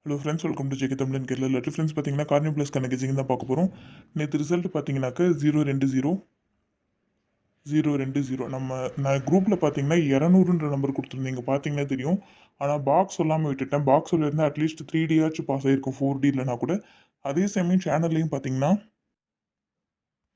Hello friends, welcome to JK தமிழன் Kerala letter. Friends பார்த்தீங்கன்னா கார்னிவ் plus கணக்கேஜிங் தான் பார்க்க போகிறோம். நேற்று ரிசல்ட் பார்த்தீங்கன்னாக்க 020 020 நான் குரூப்பில் பார்த்தீங்கன்னா 200ன்ற நம்பர் கொடுத்துருந்தீங்க, பார்த்தீங்கன்னா தெரியும். ஆனால் பாக்ஸ் சொல்லாமல் விட்டுட்டேன். பாக்ஸ் சொல்லியிருந்தா அட்லீஸ்ட் 3D பாஸ் ஆகிருக்கும், 4D இல்லைனா கூட. அதே சமயம் சேனல்லையும் பார்த்தீங்கன்னா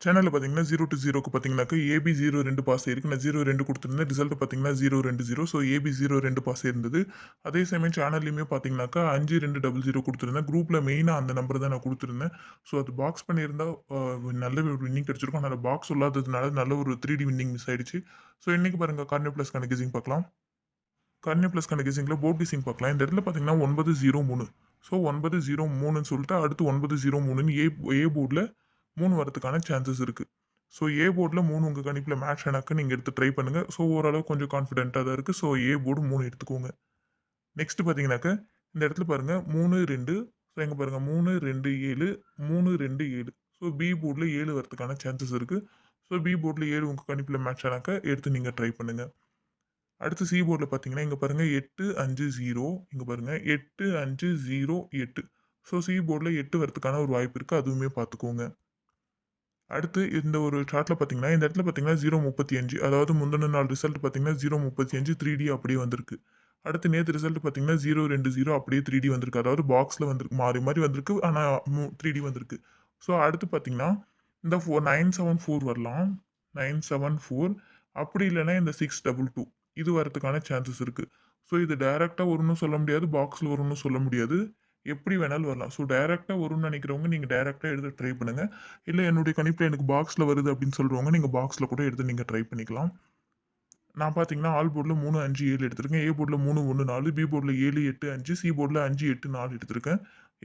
சேனலில் பார்த்தீங்கன்னா 0 to 0க்கு பார்த்தீங்கன்னாக்கா ஏபி 02 பாஸ் ஆயிருக்கு. நான் 02 கொடுத்துருந்தேன். ரிசல்ட் பார்த்தீங்கன்னா 020. ஸோ ஏபி 02 பாஸ் ஆயிருந்தது. அதே சமயம் சேனல்லையுமே பார்த்தீங்கன்னாக்கா 5200 கொடுத்துருந்தேன். குரூப்பில் மெயினாக அந்த நம்பர் தான் நான் கொடுத்துருந்தேன். ஸோ அது பாக்ஸ் பண்ணியிருந்தா நல்ல ஒரு வின்னிங் கிடச்சிருக்கும். ஆனால் பாக்ஸ் இல்லாததுனால நல்ல ஒரு 3D வின்னிங் மிஸ் ஆயிடுச்சு. ஸோ இன்னைக்கு பாருங்கள் கார்னிவ் ப்ளஸ் கணக்கேஜிங் பார்க்கலாம். கார்னிவ் ப்ளஸ் கணக்கேஜிங்கில் போர்ட் பீசிங் பார்க்கலாம். இந்த இடத்துல பார்த்தீங்கன்னா 903. ஸோ 903ன்னு சொல்லிட்டு அடுத்து 903ன்னு ஏ போர்டில் 3 வரதுக்கான சான்சஸ் இருக்குது. ஸோ ஏ போர்டில் 3 உங்கள் கணிப்பில் மேட்ச் ஆனாக்க நீங்கள் எடுத்து ட்ரை பண்ணுங்கள். ஸோ ஓரளவு கொஞ்சம் கான்ஃபிடென்ட்டாக தான் இருக்குது. ஸோ ஏ போர்டு 3 எடுத்துக்கோங்க. நெக்ஸ்ட் பார்த்தீங்கன்னாக்க இந்த இடத்துல பாருங்கள் 3 2. ஸோ எங்கே பாருங்கள் 3 2 7 3 2 7. ஸோ பி போர்டில் 7 வரதுக்கான சான்சஸ் இருக்குது. ஸோ பி போர்டில் 7 உங்கள் கணிப்பில் மேட்ச் ஆனாக்க எடுத்து நீங்கள் ட்ரை பண்ணுங்கள். அடுத்து சி போர்டில் பார்த்தீங்கன்னா இங்கே பாருங்கள் 8 5 0. இங்கே பாருங்கள் 8 5 0 8. ஸோ சி போர்டில் 8 வரதுக்கான ஒரு வாய்ப்பு இருக்குது, அதுவுமே பார்த்துக்கோங்க. அடுத்து இந்த ஒரு சார்ட்ல பார்த்தீங்கன்னா, இந்த இடத்துல பார்த்தீங்கன்னா 035. அதாவது முந்தின நாள் ரிசல்ட் பார்த்தீங்கன்னா 035 3D அப்படியே வந்திருக்கு. அடுத்து நேத்து ரிசல்ட் பார்த்தீங்கன்னா 020 அப்படியே 3D வந்திருக்கு. அதாவது பாக்ஸ்ல வந்திருக்கு. மாறி மாறி வந்திருக்கு. ஆனா 3D வந்திருக்கு. ஸோ அடுத்து பார்த்தீங்கன்னா, இந்த 974 வரலாம். 974 அப்படி இல்லைன்னா இந்த 622 இது வரதுக்கான சான்சஸ் இருக்கு. ஸோ இது டைரக்ட்டா வரும்னு சொல்ல முடியாது. பாக்ஸ்ல வரும்னு சொல்ல முடியாது. எப்படி வேணாலும் வரலாம். ஸோ டைரக்ட்டா வரும்னு நினைக்கிறவங்க நீங்க டைரக்ட்டா எடுத்து ட்ரை பண்ணுங்க. இல்ல என்னுடைய கணிப்புல எனக்கு பாக்ஸ்ல வருது அப்படின்னு சொல்றவங்க, நீங்க பாக்ஸ்ல கூட எடுத்து நீங்க ட்ரை பண்ணிக்கலாம். நான் பார்த்தீங்கன்னா, ஆல் போர்ட்ல 3, 5, 7 எடுத்திருக்கேன். ஏ போர்ட்ல 3, 1, 4, பி போர்ட்ல 7, 8, 5, சி போர்ட்ல 5, 8, 4 எடுத்திருக்கேன்.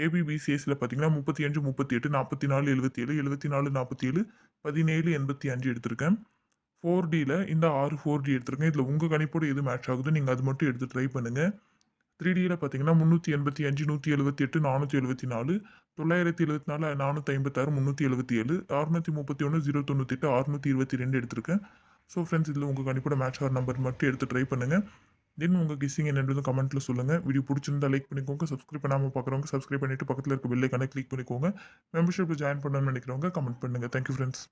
ஏபிபிசிஎஸ்ல பார்த்தீங்கன்னா 35, 38, 44, 77, 74, 47, 17, 85 எடுத்திருக்கேன். 4Dல இந்த 6 4D எடுத்திருக்கேன். இதுல உங்க கணிப்போட எது மேட்ச் ஆகுதோ நீங்க அது மட்டும் எடுத்து ட்ரை பண்ணுங்க. 3Dல பார்த்தீங்கன்னா 385, 178, 474, 974, 456, 377, 631, 098, 622 எடுத்திருக்கேன். ஸோ ஃப்ரெண்ட்ஸ், இதில் உங்கள் கணிப்போட மேட்ச் ஆகிற நம்பர் மட்டும் எடுத்து ட்ரை பண்ணுங்கள். தென் உங்கள் கெஸ்ஸிங் என்னன்றது கமெண்ட்டில் சொல்லுங்கள். வீடியோ பிடிச்சிருந்தா லைக் பண்ணிக்கோங்க. சப்ஸ்கிரைப் பண்ணாமல் பார்க்குறவங்க சப்ஸ்கிரைப் பண்ணிவிட்டு பக்கத்தில் இருக்க பெல் ஐகானை கிளிக் பண்ணிக்கோங்க. மெம்பர்ஷிப்பில் ஜாயின் பண்ணணும்னு நினைக்கிறவங்க கமெண்ட் பண்ணுங்கள். Thank you friends.